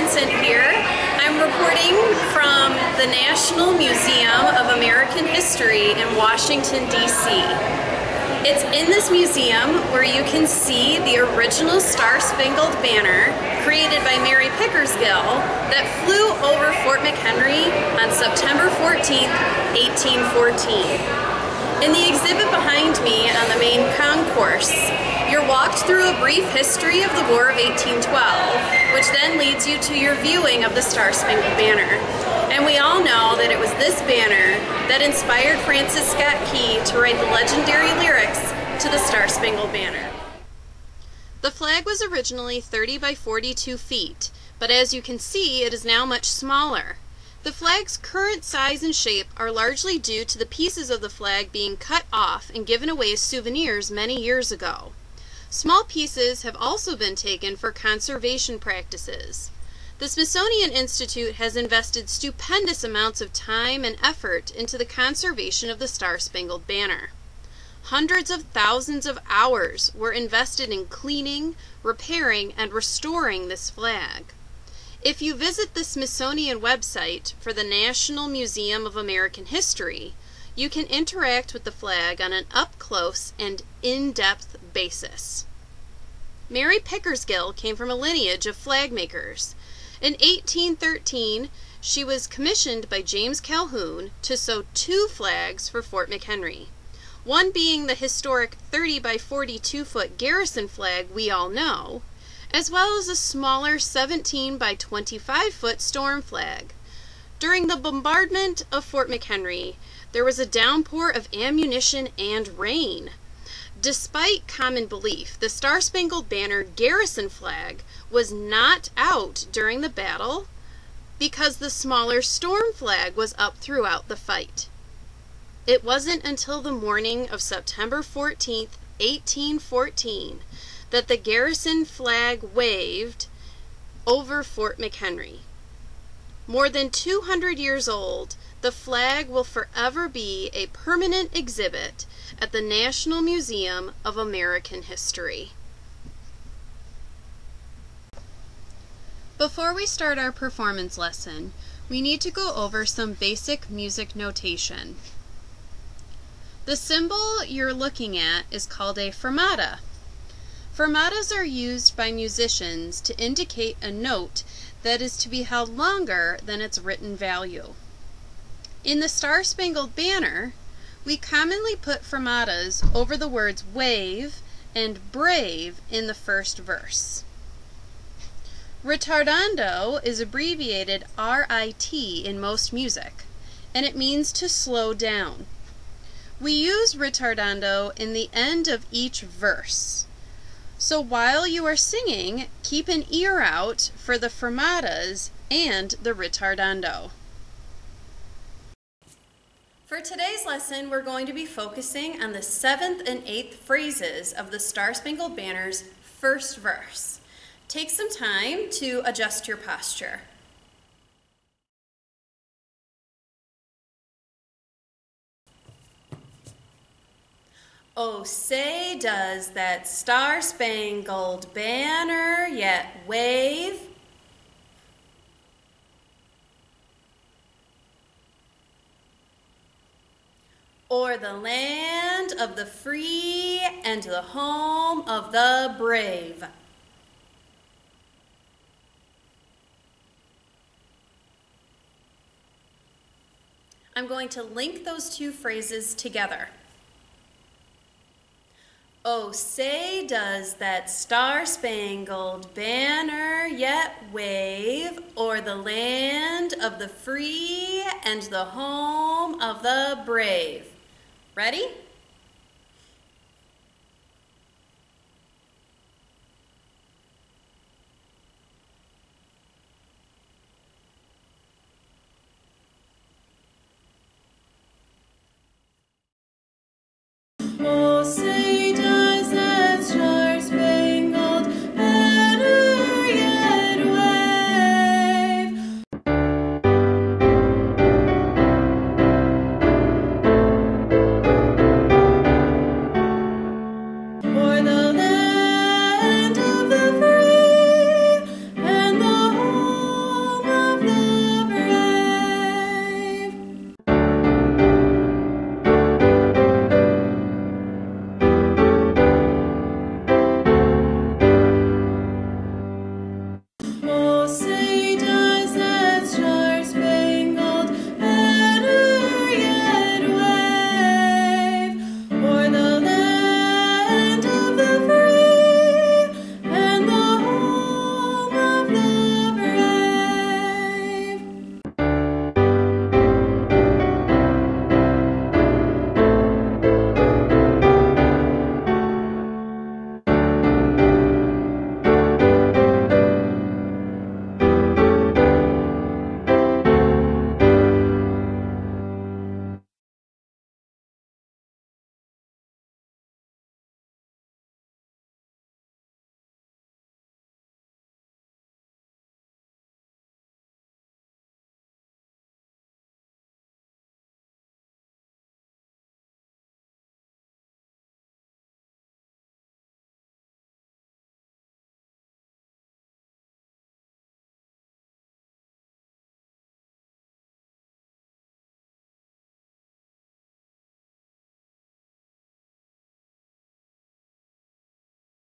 Vincent here. I'm reporting from the National Museum of American History in Washington, D.C. It's in this museum where you can see the original Star-Spangled Banner created by Mary Pickersgill that flew over Fort McHenry on September 14, 1814. In the exhibit behind me on the main concourse, you're walked through a brief history of the War of 1812, which then leads you to your viewing of the Star-Spangled Banner. And we all know that it was this banner that inspired Francis Scott Key to write the legendary lyrics to the Star-Spangled Banner. The flag was originally 30 by 42 feet, but as you can see, it is now much smaller. The flag's current size and shape are largely due to the pieces of the flag being cut off and given away as souvenirs many years ago. Small pieces have also been taken for conservation practices. The Smithsonian Institute has invested stupendous amounts of time and effort into the conservation of the Star-Spangled Banner. Hundreds of thousands of hours were invested in cleaning, repairing, and restoring this flag. If you visit the Smithsonian website for the National Museum of American History, you can interact with the flag on an up-close and in-depth basis. Mary Pickersgill came from a lineage of flag makers. In 1813, she was commissioned by James Calhoun to sew 2 flags for Fort McHenry, one being the historic 30 by 42 foot garrison flag we all know, as well as a smaller 17 by 25 foot storm flag. During the bombardment of Fort McHenry, there was a downpour of ammunition and rain. Despite common belief, the Star-Spangled Banner garrison flag was not out during the battle because the smaller storm flag was up throughout the fight. It wasn't until the morning of September 14, 1814, that the garrison flag waved over Fort McHenry. More than 200 years old, the flag will forever be a permanent exhibit at the National Museum of American History. Before we start our performance lesson, we need to go over some basic music notation. The symbol you're looking at is called a fermata. Fermatas are used by musicians to indicate a note that is to be held longer than its written value. In the Star-Spangled Banner, we commonly put fermatas over the words wave and brave in the first verse. Ritardando is abbreviated RIT in most music, and it means to slow down. We use ritardando in the end of each verse. So while you are singing, keep an ear out for the fermatas and the ritardando. For today's lesson, we're going to be focusing on the 7th and 8th phrases of the Star-Spangled Banner's first verse. Take some time to adjust your posture. Oh, say does that star-spangled banner yet wave? O'er the land of the free and the home of the brave. I'm going to link those 2 phrases together. Oh, say does that star-spangled banner yet wave o'er the land of the free and the home of the brave. Ready?